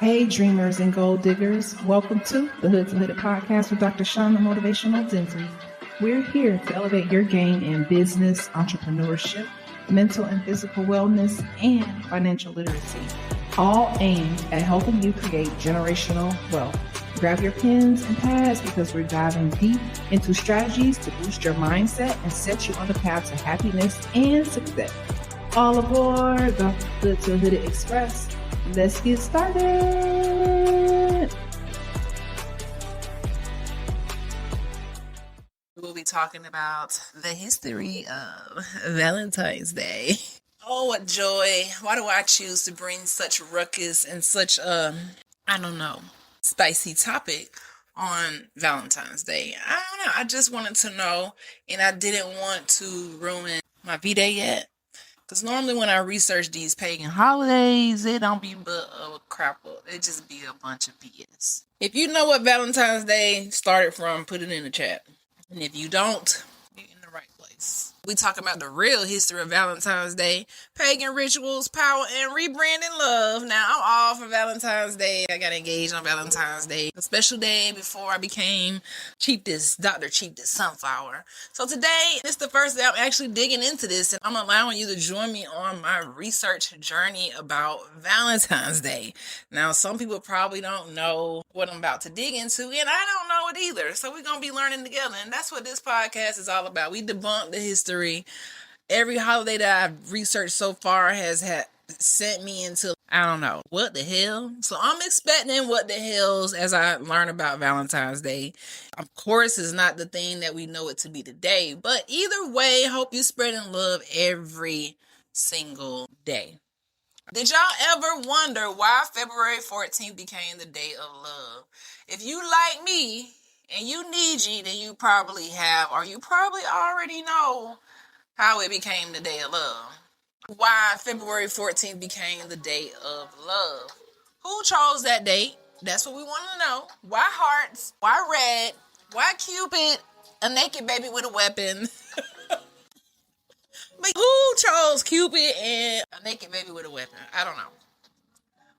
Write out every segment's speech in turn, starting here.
Hey, dreamers and gold diggers. Welcome to the Hood to Hood podcast with drshon, the motivational dentist. We're here to elevate your game in business, entrepreneurship, mental and physical wellness, and financial literacy, all aimed at helping you create generational wealth. Grab your pens and pads because we're diving deep into strategies to boost your mindset and set you on the path to happiness and success. All aboard the Hood to Hood Express. Let's get started. We'll be talking about the history of Valentine's Day. Oh, what joy. Why do I choose to bring such ruckus and such, spicy topic on Valentine's Day? I don't know. I just wanted to know, and I didn't want to ruin my V-Day yet. Because normally when I research these pagan holidays, it don't be but a crap. It just be a bunch of BS. If you know what Valentine's Day started from, put it in the chat. And if you don't, you're in the right place. We talk about the real history of Valentine's Day, pagan rituals, power, and rebranding love. Now, I'm all for Valentine's Day. I got engaged on Valentine's Day, a special day before I became Dr. Cheapest Sunflower. So today, it's the first day I'm actually digging into this, and I'm allowing you to join me on my research journey about Valentine's Day. Now, some people probably don't know what I'm about to dig into, and I don't know it either. So we're going to be learning together, and that's what this podcast is all about. We debunk the history. Every holiday that I've researched so far has sent me into, I don't know, what the hell? So I'm expecting what the hells as I learn about Valentine's Day. Of course, it's not the thing that we know it to be today, but either way, hope you're spreading love every single day. Did y'all ever wonder why February 14th became the day of love? If you like me and you need G, then you probably have, or you probably already know how it became the day of love. Why February 14th became the day of love. Who chose that date? That's what we want to know. Why hearts? Why red? Why Cupid? A naked baby with a weapon? But who chose Cupid and a naked baby with a weapon? I don't know.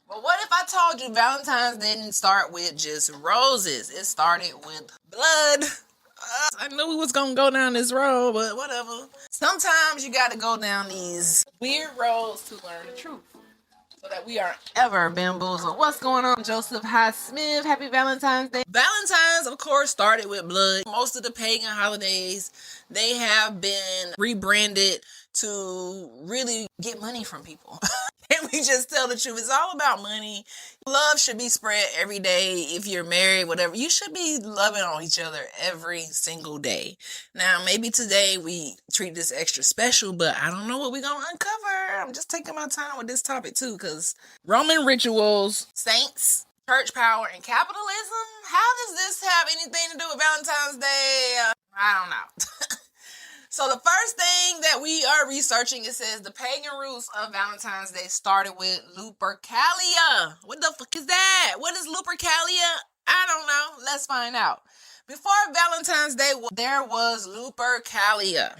But what if I told you Valentine's didn't start with just roses? It started with blood. I knew we was going to go down this road, but whatever. Sometimes you got to go down these weird roads to learn the truth so that we aren't ever bamboozled. What's going on, Joseph Smith? Happy Valentine's Day. Valentine's, of course, started with blood. Most of the pagan holidays, they have been rebranded to really get money from people. Can we just tell the truth? It's all about money. Love should be spread every day. If you're married, whatever, you should be loving on each other every single day. Now, maybe today we treat this extra special, but I don't know what we're going to uncover. I'm just taking my time with this topic too, because Roman rituals, saints, church power, and capitalism. How does this have anything to do with Valentine's Day? I don't know. So the first thing that we are researching, it says the pagan roots of Valentine's Day started with Lupercalia. What the fuck is that? What is Lupercalia? I don't know. Let's find out. Before Valentine's Day, there was Lupercalia.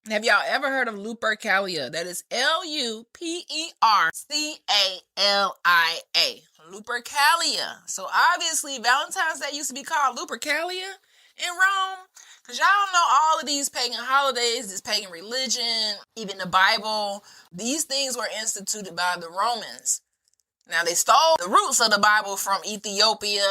Have y'all ever heard of Lupercalia? That is Lupercalia. Lupercalia. So obviously Valentine's Day used to be called Lupercalia in Rome. Because y'all know all of these pagan holidays, this pagan religion, even the Bible, these things were instituted by the Romans. Now, they stole the roots of the Bible from Ethiopia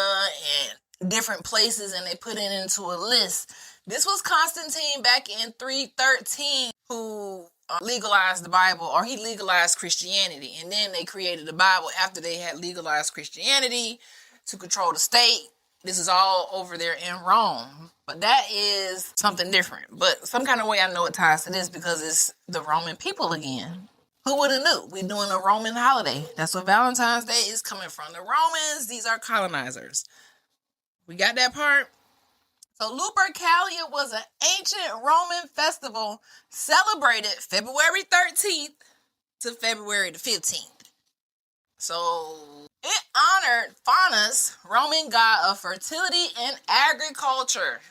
and different places, and they put it into a list. This was Constantine back in 313 who legalized the Bible, or he legalized Christianity. And then they created the Bible after they had legalized Christianity to control the state. This is all over there in Rome. But that is something different. But some kind of way I know it ties to this because it's the Roman people again. Who would have knew? We're doing a Roman holiday. That's what Valentine's Day is coming from. The Romans, these are colonizers. We got that part? So Lupercalia was an ancient Roman festival celebrated February 13th to February the 15th. So it honored Faunus, Roman god of fertility and agriculture.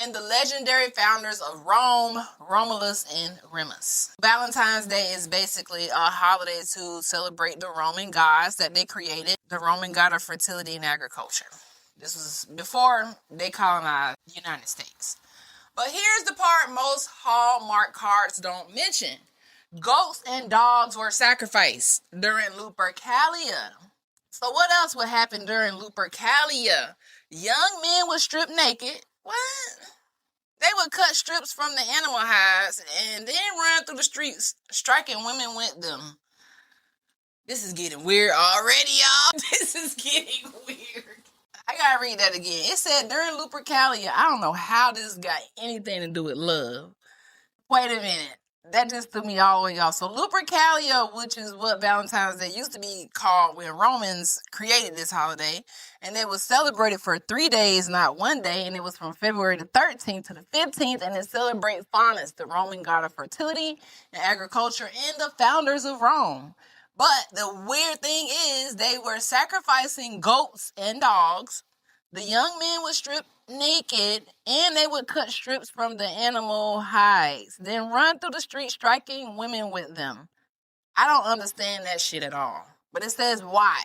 and the legendary founders of Rome, Romulus and Remus. Valentine's Day is basically a holiday to celebrate the Roman gods that they created, the Roman god of fertility and agriculture. This was before they colonized the United States. But here's the part most Hallmark cards don't mention. Goats and dogs were sacrificed during Lupercalia. So what else would happen during Lupercalia? Young men would strip naked. What? They would cut strips from the animal hides and then run through the streets, striking women with them. This is getting weird already, y'all. This is getting weird. I gotta read that again. It said during Lupercalia. I don't know how this got anything to do with love. Wait a minute. That just threw me all the way off. So Lupercalia, which is what Valentine's Day used to be called when Romans created this holiday, and it was celebrated for 3 days, not 1 day, and it was from February the 13th to the 15th, and it celebrates Faunus, the Roman god of fertility and agriculture, and the founders of Rome. But the weird thing is they were sacrificing goats and dogs. The young men would strip naked, and they would cut strips from the animal hides, then run through the street striking women with them. I don't understand that shit at all. But it says why.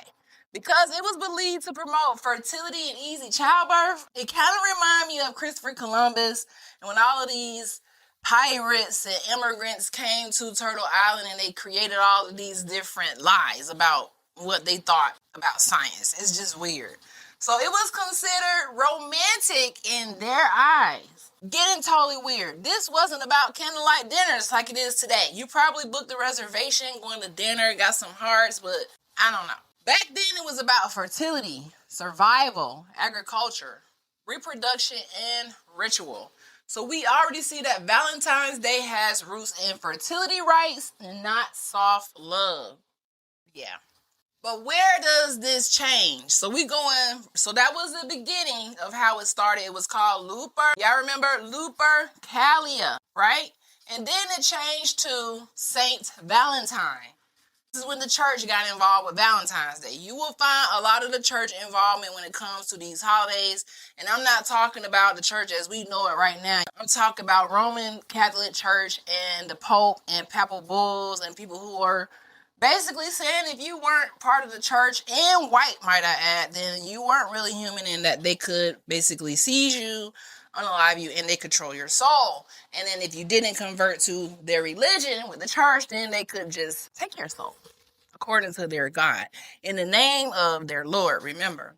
Because it was believed to promote fertility and easy childbirth. It kind of reminds me of Christopher Columbus, and when all of these pirates and immigrants came to Turtle Island and they created all of these different lies about what they thought about science. It's just weird. So it was considered romantic in their eyes. Getting totally weird. This wasn't about candlelight dinners like it is today. You probably booked a reservation, going to dinner, got some hearts, but I don't know. Back then it was about fertility, survival, agriculture, reproduction, and ritual. So we already see that Valentine's Day has roots in fertility rites and not soft love. Yeah. But where does this change? So that was the beginning of how it started. It was called y'all remember Lupercalia, right? And then it changed to Saint Valentine. This is when the church got involved with Valentine's Day. You will find a lot of the church involvement when it comes to these holidays. And I'm not talking about the church as we know it right now. I'm talking about Roman Catholic Church and the Pope and papal bulls and people who are basically saying if you weren't part of the church, and white, might I add, then you weren't really human, and that they could basically seize you, unalive you, and they control your soul. And then if you didn't convert to their religion with the church, then they could just take your soul according to their God in the name of their Lord, remember.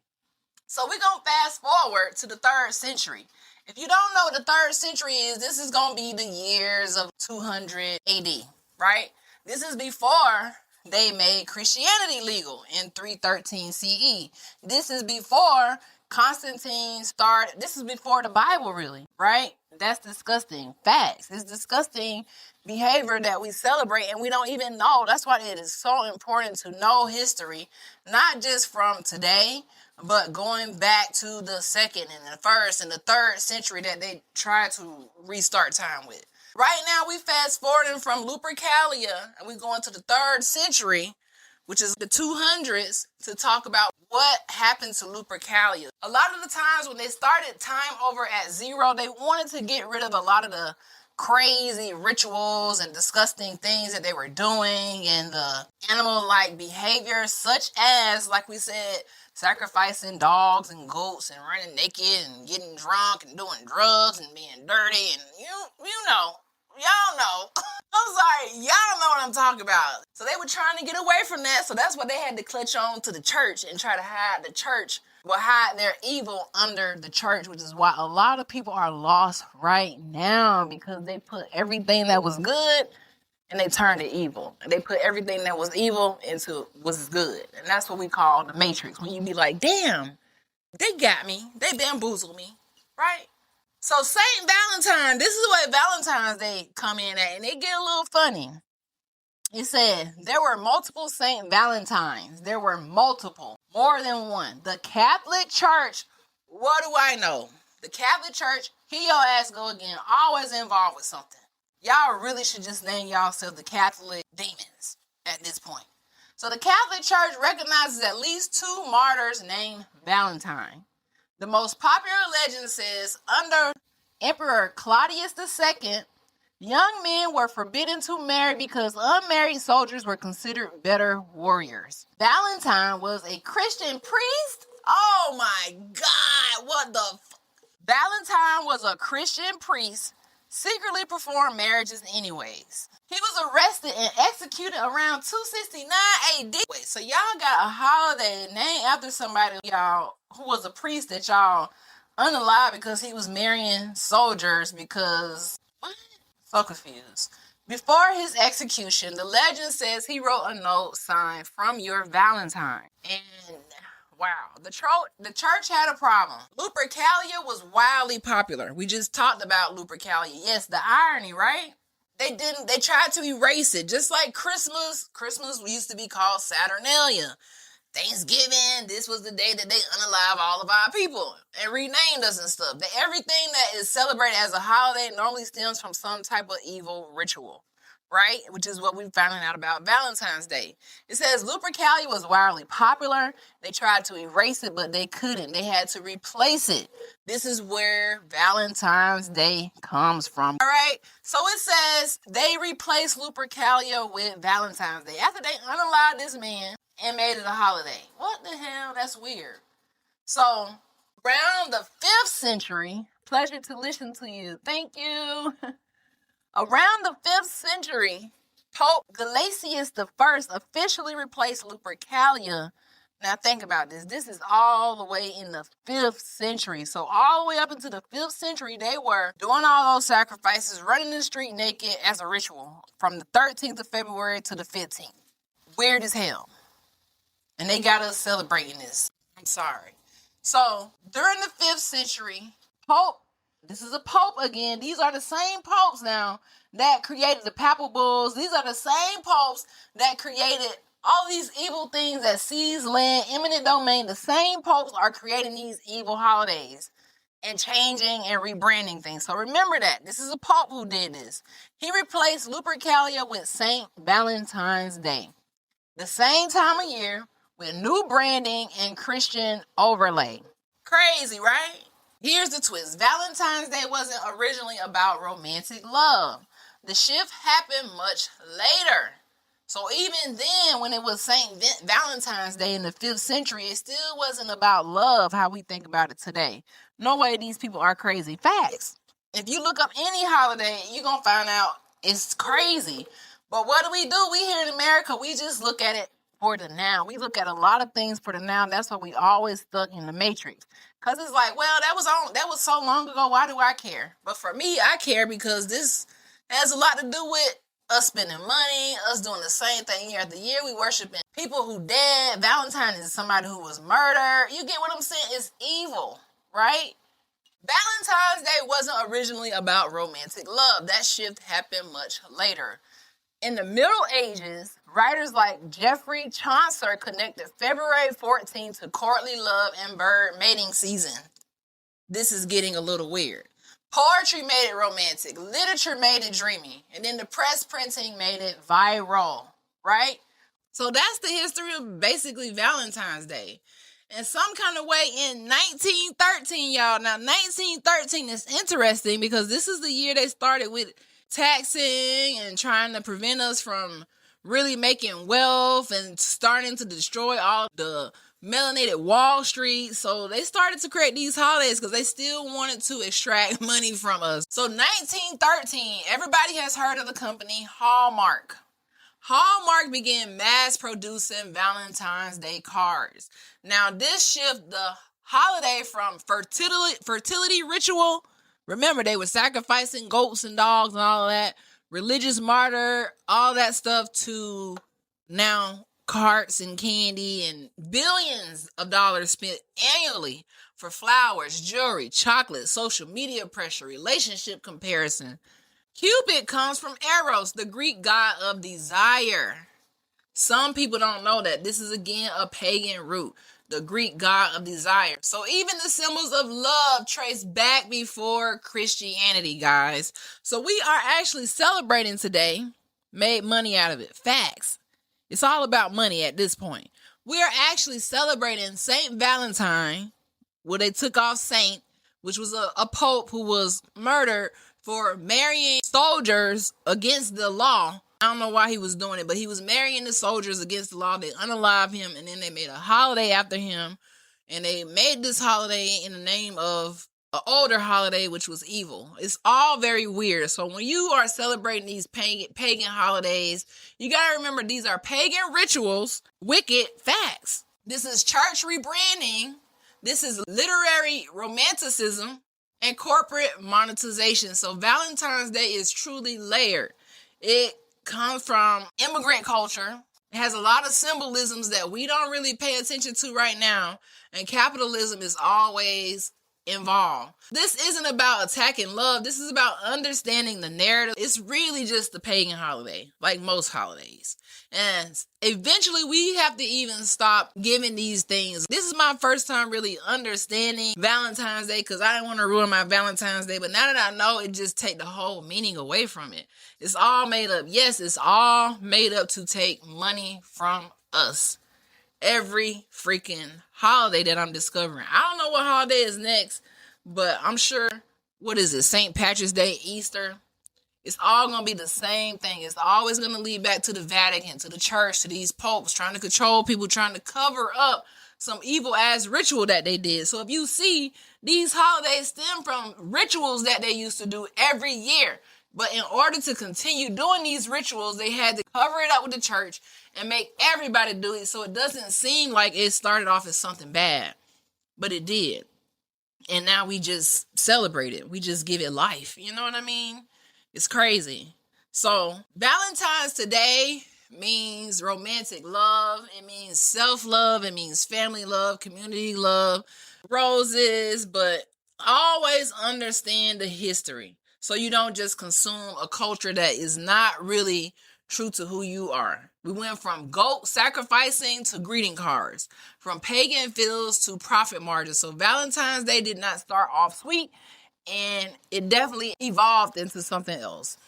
So we're going to fast forward to the 3rd century. If you don't know what the 3rd century is, this is going to be the years of 200 AD, right? This is before they made Christianity legal in 313 CE. This is before Constantine started. This is before the Bible, really, right? That's disgusting. Facts. It's disgusting behavior that we celebrate and we don't even know. That's why it is so important to know history, not just from today, but going back to the 2nd and the 1st and the 3rd century that they tried to restart time with. Right now, we fast forwarding from Lupercalia, and we're going to the 3rd century, which is the 200s, to talk about what happened to Lupercalia. A lot of the times when they started time over at 0, they wanted to get rid of a lot of the crazy rituals and disgusting things that they were doing and the animal-like behavior, such as, like we said, sacrificing dogs and goats and running naked and getting drunk and doing drugs and being dirty and y'all know. I'm sorry, y'all know what I'm talking about. So they were trying to get away from that, so that's why they had to clutch on to the church and try to hide the church, will hide their evil under the church, which is why a lot of people are lost right now, because they put everything that was good and they turned it evil. And they put everything that was evil into what's good. And that's what we call the matrix. When you be like, damn, they got me. They bamboozled me. Right? So Saint Valentine, this is what Valentine's Day come in at. And they get a little funny. It said, there were multiple Saint Valentines. There were multiple. More than one. The Catholic Church, what do I know? The Catholic Church, here your ass go again. Always involved with something. Y'all really should just name yourself the Catholic demons at this point. So the Catholic Church recognizes at least 2 martyrs named Valentine. The most popular legend says under Emperor Claudius II, young men were forbidden to marry because unmarried soldiers were considered better warriors. Valentine was a Christian priest. Oh my God, what the Valentine was a Christian priest, secretly performed marriages anyways. He was arrested and executed around 269 AD. Wait, so y'all got a holiday named after somebody, y'all, who was a priest that y'all unalive because he was marrying soldiers because... What? So confused. Before his execution, the legend says he wrote a note signed "From your Valentine." And wow, the church had a problem. Lupercalia was wildly popular. We just talked about Lupercalia. Yes, the irony, right? They tried to erase it. Just like Christmas. Christmas used to be called Saturnalia. Thanksgiving, this was the day that they unalive all of our people and renamed us and stuff. Everything that is celebrated as a holiday normally stems from some type of evil ritual, right? Which is what we're finding out about Valentine's Day. It says Lupercalia was wildly popular. They tried to erase it, but they couldn't. They had to replace it. This is where Valentine's Day comes from. All right, so it says they replaced Lupercalia with Valentine's Day after they unalived this man and made it a holiday. What the hell? That's weird. So, around the 5th century, pleasure to listen to you. Thank you. Around the 5th century, Pope Gelasius I officially replaced Lupercalia. Now think about this. This is all the way in the 5th century. So all the way up into the 5th century, they were doing all those sacrifices, running the street naked as a ritual from the 13th of February to the 15th. Weird as hell. And they got us celebrating this. I'm sorry. So, during the 5th century, this is a pope again. These are the same popes now that created the papal bulls. These are the same popes that created all these evil things that seize land, eminent domain. The same popes are creating these evil holidays and changing and rebranding things. So remember that. This is a pope who did this. He replaced Lupercalia with Saint Valentine's Day. The same time of year, with new branding and Christian overlay. Crazy, right? Here's the twist. Valentine's Day wasn't originally about romantic love. The shift happened much later. So even then, when it was Saint Valentine's Day in the 5th century, it still wasn't about love, how we think about it today. No way, these people are crazy. Facts. If you look up any holiday, you're going to find out it's crazy. But what do? We here in America, we just look at it for the now. We look at a lot of things for the now. That's why we always stuck in the matrix. Because it's like, well, that was so long ago. Why do I care? But for me, I care because this has a lot to do with us spending money, us doing the same thing year after year. We worshiping people who dead. Valentine is somebody who was murdered. You get what I'm saying? It's evil, right? Valentine's Day wasn't originally about romantic love. That shift happened much later. In the Middle Ages, writers like Geoffrey Chaucer connected February 14th to courtly love and bird mating season. This is getting a little weird. Poetry made it romantic. Literature made it dreamy. And then the press printing made it viral, right? So that's the history of basically Valentine's Day. In some kind of way in 1913, y'all. Now, 1913 is interesting because this is the year they started with taxing and trying to prevent us from really making wealth and starting to destroy all the melanated Wall Street. So they started to create these holidays because they still wanted to extract money from us. So 1913, everybody has heard of the company Hallmark. Hallmark began mass producing Valentine's Day cards. Now this shift the holiday from fertility ritual. Remember, they were sacrificing goats and dogs and all of that. Religious martyr, all that stuff, to now carts and candy and billions of dollars spent annually for flowers, jewelry, chocolate, social media pressure, relationship comparison. Cupid comes from Eros, the Greek god of desire. Some people don't know that. This is again a pagan root. The Greek god of desire. So even the symbols of love trace back before Christianity, guys. So we are actually celebrating today. Made money out of it. Facts. It's all about money at this point. We are actually celebrating Saint Valentine. Well, they took off Saint, which was a pope who was murdered for marrying soldiers against the law. I don't know why he was doing it, but he was marrying the soldiers against the law. They unalived him, and then they made a holiday after him. And they made this holiday in the name of an older holiday, which was evil. It's all very weird. So when you are celebrating these pagan holidays, you got to remember these are pagan rituals, wicked facts. This is church rebranding. This is literary romanticism and corporate monetization. So Valentine's Day is truly layered. It comes from immigrant culture. It has a lot of symbolisms that we don't really pay attention to right now. And capitalism is always involved. This isn't about attacking love. This is about understanding the narrative. It's really just the pagan holiday, like most holidays. And eventually we have to even stop giving these things. This is my first time really understanding Valentine's Day because I didn't want to ruin my Valentine's Day. But now that I know, it just take the whole meaning away from it. It's all made up. Yes, it's all made up to take money from us. Every freaking holiday that I'm discovering. I don't know what holiday is next, but I'm sure, what is it, St. Patrick's Day, Easter? It's all going to be the same thing. It's always going to lead back to the Vatican, to the church, to these popes trying to control people, trying to cover up some evil ass ritual that they did. So if you see, these holidays stem from rituals that they used to do every year. But in order to continue doing these rituals, they had to cover it up with the church and make everybody do it so it doesn't seem like it started off as something bad. But it did. And now we just celebrate it. We just give it life. You know what I mean? It's crazy. So Valentine's today means romantic love. It means self-love. It means family love, community love, roses. But always understand the history. So you don't just consume a culture that is not really true to who you are. We went from goat sacrificing to greeting cards, from pagan fields to profit margins. So Valentine's Day did not start off sweet, and it definitely evolved into something else.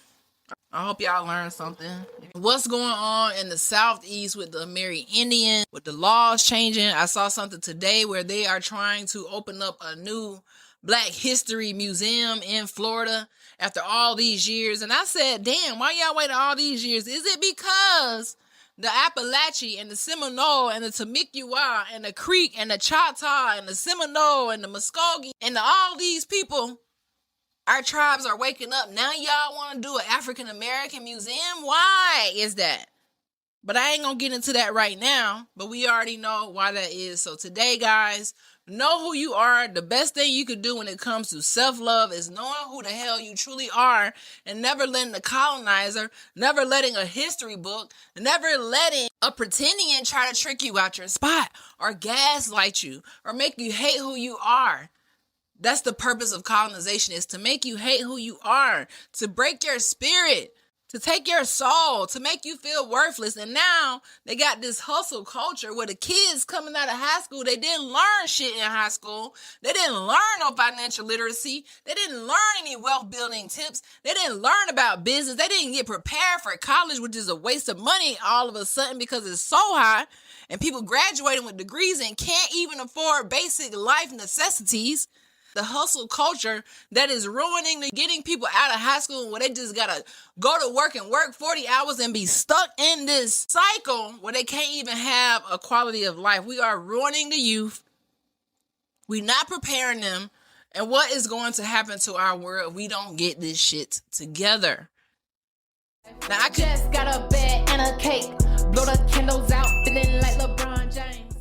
I hope y'all learned something. What's going on in the Southeast with the Amerindians, with the laws changing? I saw something today where they are trying to open up a new Black History Museum in Florida after all these years. And I said, damn, why y'all waiting all these years? Is it because the Appalachee and the Seminole and the Temecula and the Creek and the Choctaw and the Seminole and the Muskogee and all these people, our tribes are waking up? Now y'all want to do an African American museum? Why is that? But I ain't gonna get into that right now, but we already know why that is. So today, guys, know who you are. The best thing you could do when it comes to self-love is knowing who the hell you truly are and never letting the colonizer, never letting a history book, never letting a pretendian try to trick you out your spot or gaslight you or make you hate who you are. That's the purpose of colonization, is to make you hate who you are, to break your spirit, to take your soul, to make you feel worthless. And now they got this hustle culture where the kids coming out of high school, they didn't learn shit in high school. They didn't learn no financial literacy. They didn't learn any wealth building tips. They didn't learn about business. They didn't get prepared for college, which is a waste of money all of a sudden because it's so high. And people graduating with degrees and can't even afford basic life necessities. The hustle culture that is ruining the getting people out of high school where they just gotta go to work and work 40 hours and be stuck in this cycle where they can't even have a quality of life. We are ruining the youth. We're not preparing them. And what is going to happen to our world if we don't get this shit together? Now I just got a bed and a cake. Blow the candles out, feeling like LeBron James.